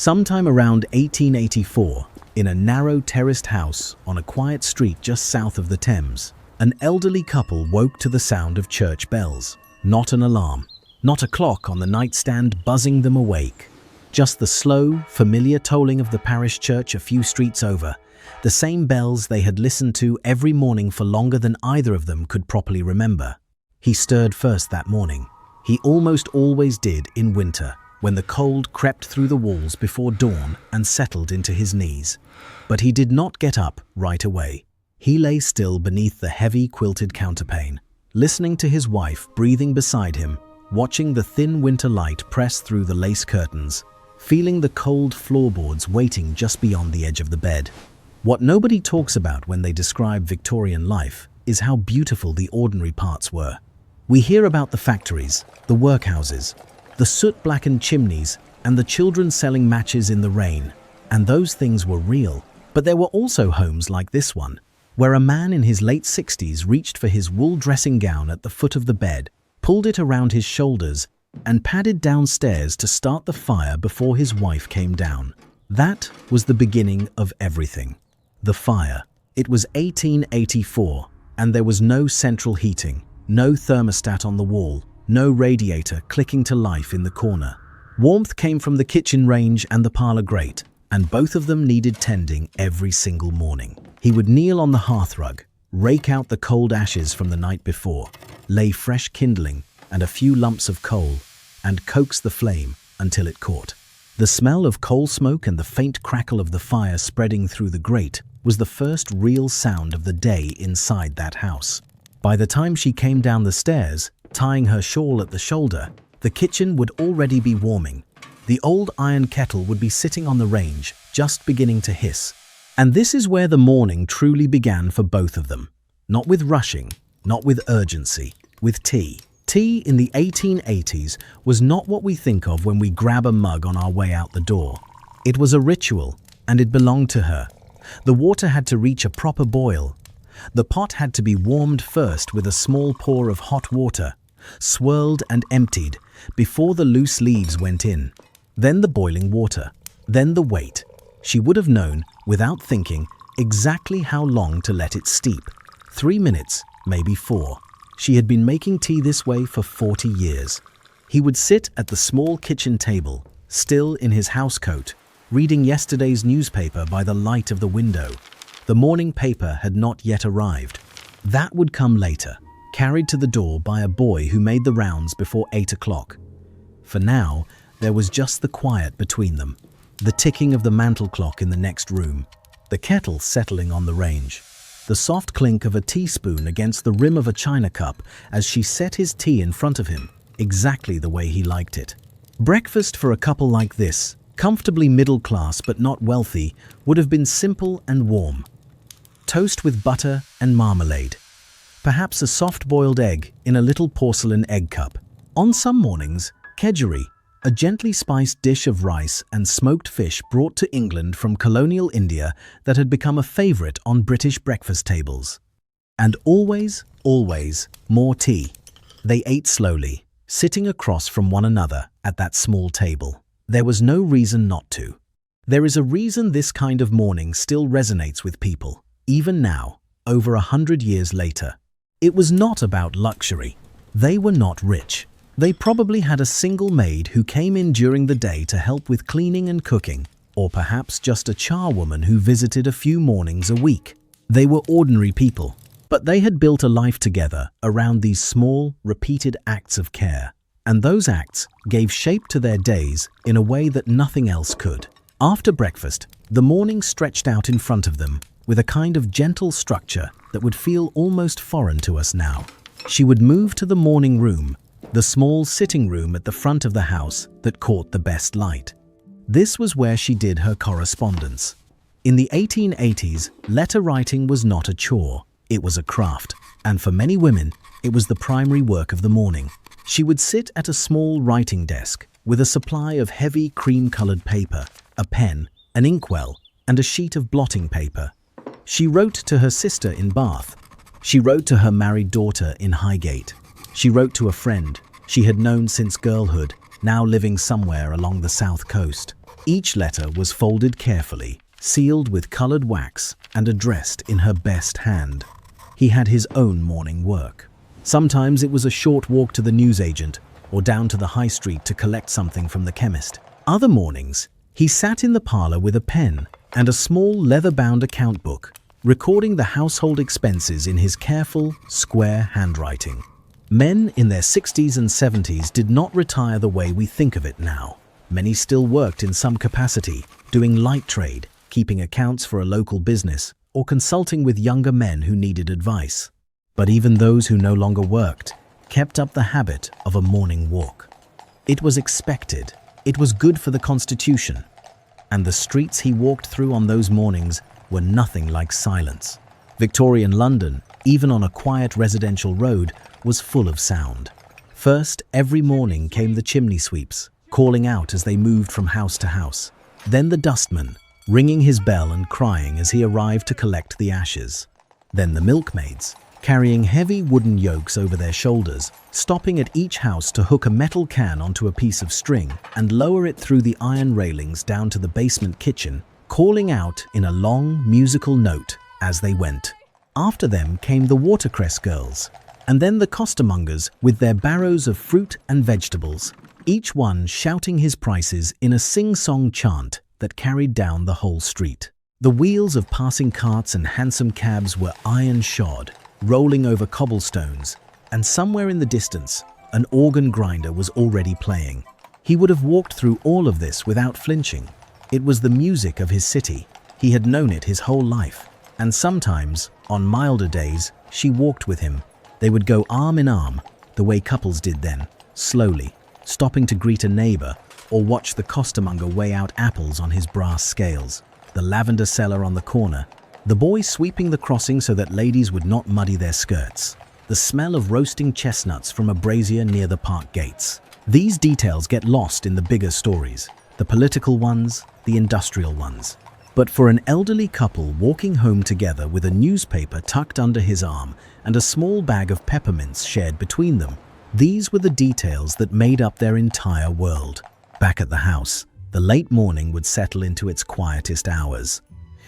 Sometime around 1884, in a narrow terraced house on a quiet street just south of the Thames, an elderly couple woke to the sound of church bells. Not an alarm, not a clock on the nightstand buzzing them awake. Just the slow, familiar tolling of the parish church a few streets over, the same bells they had listened to every morning for longer than either of them could properly remember. He stirred first that morning. He almost always did in winter, when the cold crept through the walls before dawn and settled into his knees. But he did not get up right away. He lay still beneath the heavy quilted counterpane, listening to his wife breathing beside him, watching the thin winter light press through the lace curtains, feeling the cold floorboards waiting just beyond the edge of the bed. What nobody talks about when they describe Victorian life is how beautiful the ordinary parts were. We hear about the factories, the workhouses, the soot-blackened chimneys, and the children selling matches in the rain. And those things were real. But there were also homes like this one, where a man in his late 60s reached for his wool dressing gown at the foot of the bed, pulled it around his shoulders, and padded downstairs to start the fire before his wife came down. That was the beginning of everything. The fire. It was 1884, and there was no central heating, no thermostat on the wall, no radiator clicking to life in the corner. Warmth came from the kitchen range and the parlour grate, and both of them needed tending every single morning. He would kneel on the hearthrug, rake out the cold ashes from the night before, lay fresh kindling and a few lumps of coal, and coax the flame until it caught. The smell of coal smoke and the faint crackle of the fire spreading through the grate was the first real sound of the day inside that house. By the time she came down the stairs, tying her shawl at the shoulder, the kitchen would already be warming. The old iron kettle would be sitting on the range, just beginning to hiss. And this is where the morning truly began for both of them. Not with rushing, not with urgency, with tea. Tea in the 1880s was not what we think of when we grab a mug on our way out the door. It was a ritual, and it belonged to her. The water had to reach a proper boil. The pot had to be warmed first with a small pour of hot water, swirled and emptied before the loose leaves went in. Then the boiling water, then the wait. She would have known, without thinking, exactly how long to let it steep. 3 minutes, maybe 4. She had been making tea this way for 40 years. He would sit at the small kitchen table, still in his housecoat, reading yesterday's newspaper by the light of the window. The morning paper had not yet arrived. That would come later, carried to the door by a boy who made the rounds before 8 o'clock. For now, there was just the quiet between them, the ticking of the mantel clock in the next room, the kettle settling on the range, the soft clink of a teaspoon against the rim of a china cup as she set his tea in front of him, exactly the way he liked it. Breakfast for a couple like this, comfortably middle class but not wealthy, would have been simple and warm. Toast with butter and marmalade. Perhaps a soft-boiled egg in a little porcelain egg cup. On some mornings, kedgeree, a gently spiced dish of rice and smoked fish brought to England from colonial India that had become a favourite on British breakfast tables. And always, always, more tea. They ate slowly, sitting across from one another at that small table. There was no reason not to. There is a reason this kind of morning still resonates with people, even now, over 100 years later. It was not about luxury. They were not rich. They probably had a single maid who came in during the day to help with cleaning and cooking, or perhaps just a charwoman who visited a few mornings a week. They were ordinary people, but they had built a life together around these small, repeated acts of care. And those acts gave shape to their days in a way that nothing else could. After breakfast, the morning stretched out in front of them with a kind of gentle structure that would feel almost foreign to us now. She would move to the morning room, the small sitting room at the front of the house that caught the best light. This was where she did her correspondence. In the 1880s, letter writing was not a chore, it was a craft, and for many women, it was the primary work of the morning. She would sit at a small writing desk with a supply of heavy cream-colored paper, a pen, an inkwell, and a sheet of blotting paper. She wrote to her sister in Bath. She wrote to her married daughter in Highgate. She wrote to a friend she had known since girlhood, now living somewhere along the south coast. Each letter was folded carefully, sealed with colored wax, and addressed in her best hand. He had his own morning work. Sometimes it was a short walk to the newsagent or down to the high street to collect something from the chemist. Other mornings, he sat in the parlor with a pen and a small leather-bound account book, recording the household expenses in his careful, square handwriting. Men in their 60s and 70s did not retire the way we think of it now. Many still worked in some capacity, doing light trade, keeping accounts for a local business, or consulting with younger men who needed advice. But even those who no longer worked kept up the habit of a morning walk. It was expected. It was good for the constitution. And the streets he walked through on those mornings were nothing like silence. Victorian London, even on a quiet residential road, was full of sound. First, every morning came the chimney sweeps, calling out as they moved from house to house. Then the dustman, ringing his bell and crying as he arrived to collect the ashes. Then the milkmaids, carrying heavy wooden yokes over their shoulders, stopping at each house to hook a metal can onto a piece of string and lower it through the iron railings down to the basement kitchen, calling out in a long musical note as they went. After them came the watercress girls, and then the costermongers with their barrows of fruit and vegetables, each one shouting his prices in a sing-song chant that carried down the whole street. The wheels of passing carts and hansom cabs were iron-shod, rolling over cobblestones, and somewhere in the distance, an organ grinder was already playing. He would have walked through all of this without flinching. It was the music of his city. He had known it his whole life, and sometimes, on milder days, she walked with him. They would go arm in arm, the way couples did then, slowly, stopping to greet a neighbor or watch the costermonger weigh out apples on his brass scales, the lavender seller on the corner, the boy sweeping the crossing so that ladies would not muddy their skirts, the smell of roasting chestnuts from a brazier near the park gates. These details get lost in the bigger stories, the political ones, the industrial ones. But for an elderly couple walking home together with a newspaper tucked under his arm and a small bag of peppermints shared between them, these were the details that made up their entire world. Back at the house, the late morning would settle into its quietest hours.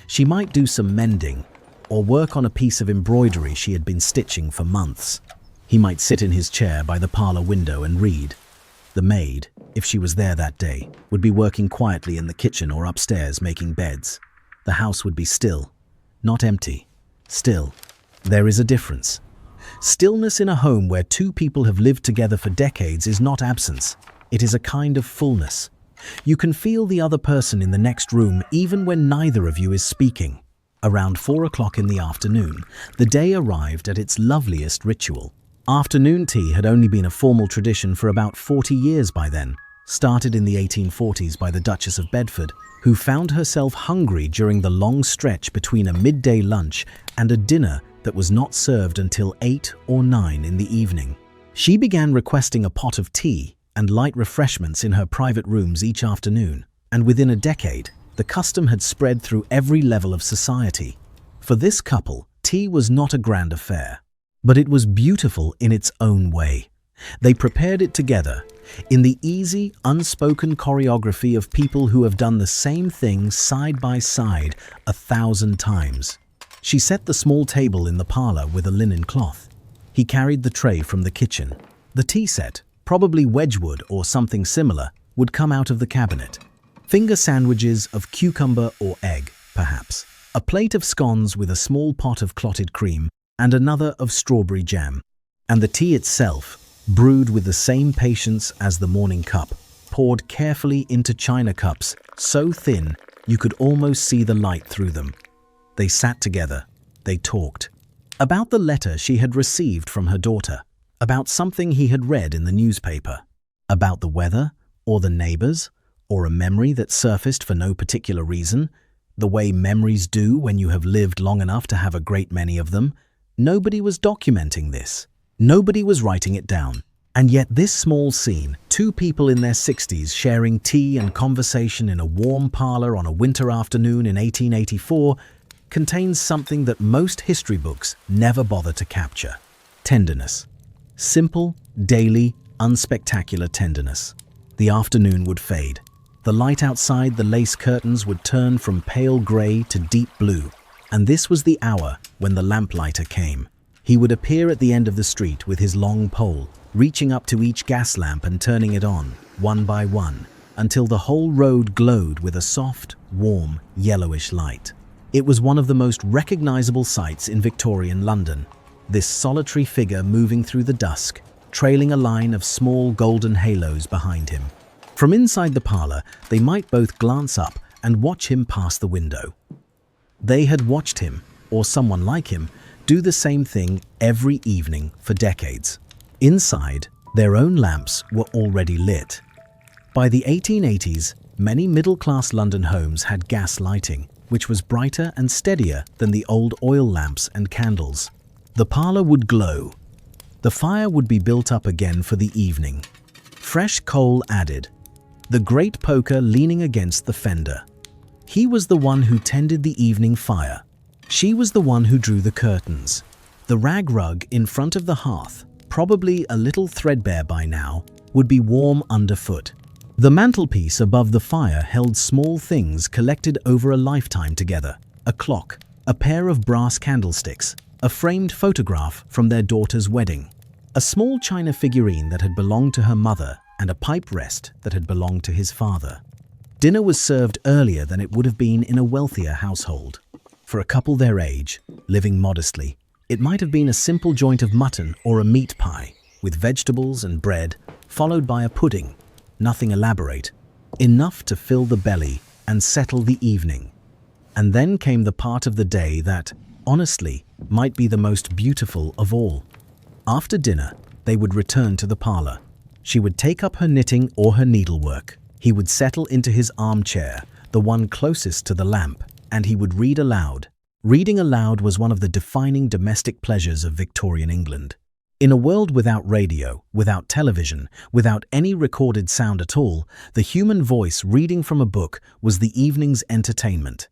She might do some mending or work on a piece of embroidery she had been stitching for months. He might sit in his chair by the parlor window and read. The maid, if she was there that day, would be working quietly in the kitchen or upstairs making beds. The house would be still, not empty. Still, there is a difference. Stillness in a home where two people have lived together for decades is not absence. It is a kind of fullness. You can feel the other person in the next room even when neither of you is speaking. Around 4 o'clock in the afternoon, the day arrived at its loveliest ritual. Afternoon tea had only been a formal tradition for about 40 years by then, started in the 1840s by the Duchess of Bedford, who found herself hungry during the long stretch between a midday lunch and a dinner that was not served until 8 or 9 in the evening. She began requesting a pot of tea and light refreshments in her private rooms each afternoon, and within a decade, the custom had spread through every level of society. For this couple, tea was not a grand affair, but it was beautiful in its own way. They prepared it together, in the easy, unspoken choreography of people who have done the same thing side by side 1,000 times. She set the small table in the parlor with a linen cloth. He carried the tray from the kitchen. The tea set, probably Wedgwood or something similar, would come out of the cabinet. Finger sandwiches of cucumber or egg, perhaps. A plate of scones with a small pot of clotted cream and another of strawberry jam. And the tea itself, brewed with the same patience as the morning cup, poured carefully into china cups, so thin you could almost see the light through them. They sat together. They talked. About the letter she had received from her daughter. About something he had read in the newspaper. About the weather, or the neighbors, or a memory that surfaced for no particular reason, the way memories do when you have lived long enough to have a great many of them. Nobody was documenting this. Nobody was writing it down. And yet this small scene, two people in their 60s sharing tea and conversation in a warm parlor on a winter afternoon in 1884, contains something that most history books never bother to capture. Tenderness. Simple, daily, unspectacular tenderness. The afternoon would fade. The light outside the lace curtains would turn from pale grey to deep blue, and this was the hour when the lamplighter came. He would appear at the end of the street with his long pole, reaching up to each gas lamp and turning it on, one by one, until the whole road glowed with a soft, warm, yellowish light. It was one of the most recognizable sights in Victorian London, this solitary figure moving through the dusk, trailing a line of small golden halos behind him. From inside the parlour, they might both glance up and watch him pass the window. They had watched him, or someone like him, do the same thing every evening for decades. Inside, their own lamps were already lit. By the 1880s, many middle-class London homes had gas lighting, which was brighter and steadier than the old oil lamps and candles. The parlour would glow. The fire would be built up again for the evening. Fresh coal added. The great poker leaning against the fender. He was the one who tended the evening fire. She was the one who drew the curtains. The rag rug in front of the hearth, probably a little threadbare by now, would be warm underfoot. The mantelpiece above the fire held small things collected over a lifetime together: a clock, a pair of brass candlesticks, a framed photograph from their daughter's wedding, a small china figurine that had belonged to her mother, and a pipe rest that had belonged to his father. Dinner was served earlier than it would have been in a wealthier household. For a couple their age, living modestly, it might have been a simple joint of mutton or a meat pie, with vegetables and bread, followed by a pudding. Nothing elaborate, enough to fill the belly and settle the evening. And then came the part of the day that, honestly, might be the most beautiful of all. After dinner, they would return to the parlour. She would take up her knitting or her needlework. He would settle into his armchair, the one closest to the lamp, and he would read aloud. Reading aloud was one of the defining domestic pleasures of Victorian England. In a world without radio, without television, without any recorded sound at all, the human voice reading from a book was the evening's entertainment.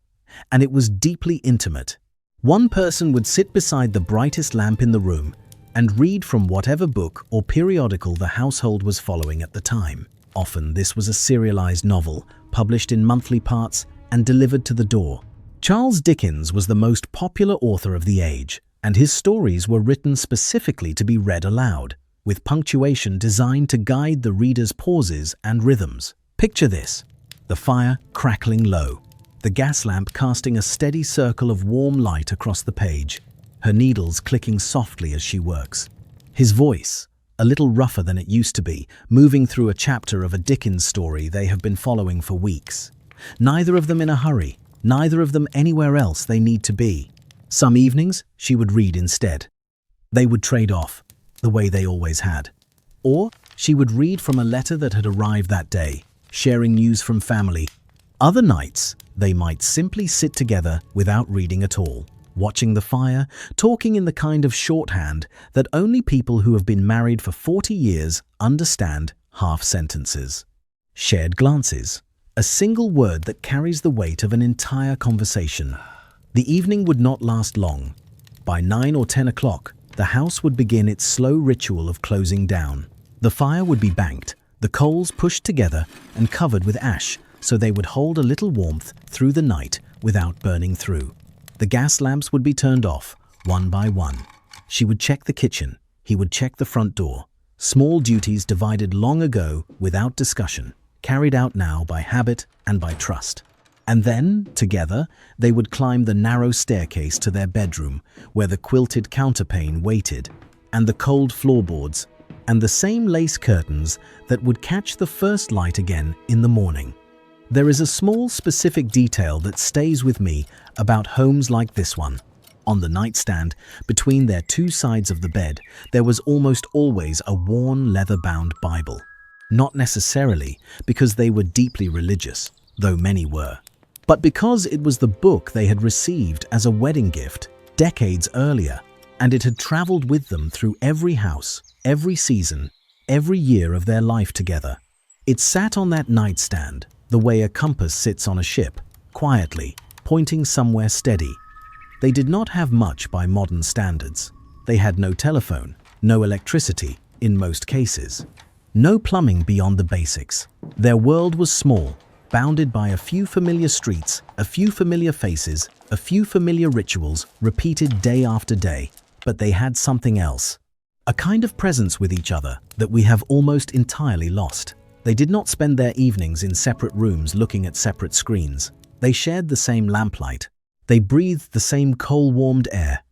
And it was deeply intimate. One person would sit beside the brightest lamp in the room and read from whatever book or periodical the household was following at the time. Often this was a serialized novel, published in monthly parts and delivered to the door. Charles Dickens was the most popular author of the age, and his stories were written specifically to be read aloud, with punctuation designed to guide the reader's pauses and rhythms. Picture this: the fire crackling low, the gas lamp casting a steady circle of warm light across the page, her needles clicking softly as she works. His voice, a little rougher than it used to be, moving through a chapter of a Dickens story they have been following for weeks. Neither of them in a hurry, neither of them anywhere else they need to be. Some evenings, she would read instead. They would trade off, the way they always had. Or she would read from a letter that had arrived that day, sharing news from family. Other nights, they might simply sit together without reading at all, watching the fire, talking in the kind of shorthand that only people who have been married for 40 years understand half sentences. Shared glances. A single word that carries the weight of an entire conversation. The evening would not last long. By 9 or 10 o'clock, the house would begin its slow ritual of closing down. The fire would be banked, the coals pushed together and covered with ash so they would hold a little warmth through the night without burning through. The gas lamps would be turned off, one by one. She would check the kitchen, he would check the front door. Small duties divided long ago without discussion, carried out now by habit and by trust. And then, together, they would climb the narrow staircase to their bedroom, where the quilted counterpane waited, and the cold floorboards, and the same lace curtains that would catch the first light again in the morning. There is a small specific detail that stays with me about homes like this one. On the nightstand, between their two sides of the bed, there was almost always a worn leather-bound Bible. Not necessarily because they were deeply religious, though many were, but because it was the book they had received as a wedding gift decades earlier, and it had traveled with them through every house, every season, every year of their life together. It sat on that nightstand, the way a compass sits on a ship, quietly, pointing somewhere steady. They did not have much by modern standards. They had no telephone, no electricity, in most cases. No plumbing beyond the basics. Their world was small, bounded by a few familiar streets, a few familiar faces, a few familiar rituals, repeated day after day. But they had something else. A kind of presence with each other that we have almost entirely lost. They did not spend their evenings in separate rooms looking at separate screens. They shared the same lamplight. They breathed the same coal-warmed air.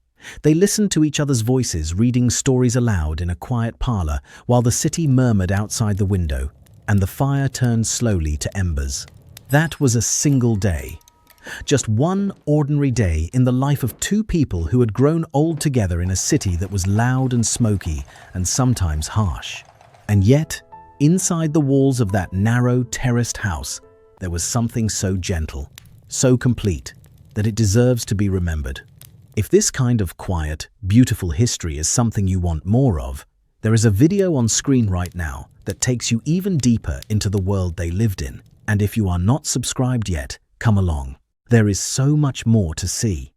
They listened to each other's voices, reading stories aloud in a quiet parlour while the city murmured outside the window and the fire turned slowly to embers. That was a single day. Just one ordinary day in the life of two people who had grown old together in a city that was loud and smoky and sometimes harsh. And yet, inside the walls of that narrow, terraced house, there was something so gentle, so complete, that it deserves to be remembered. If this kind of quiet, beautiful history is something you want more of, there is a video on screen right now that takes you even deeper into the world they lived in. And if you are not subscribed yet, come along. There is so much more to see.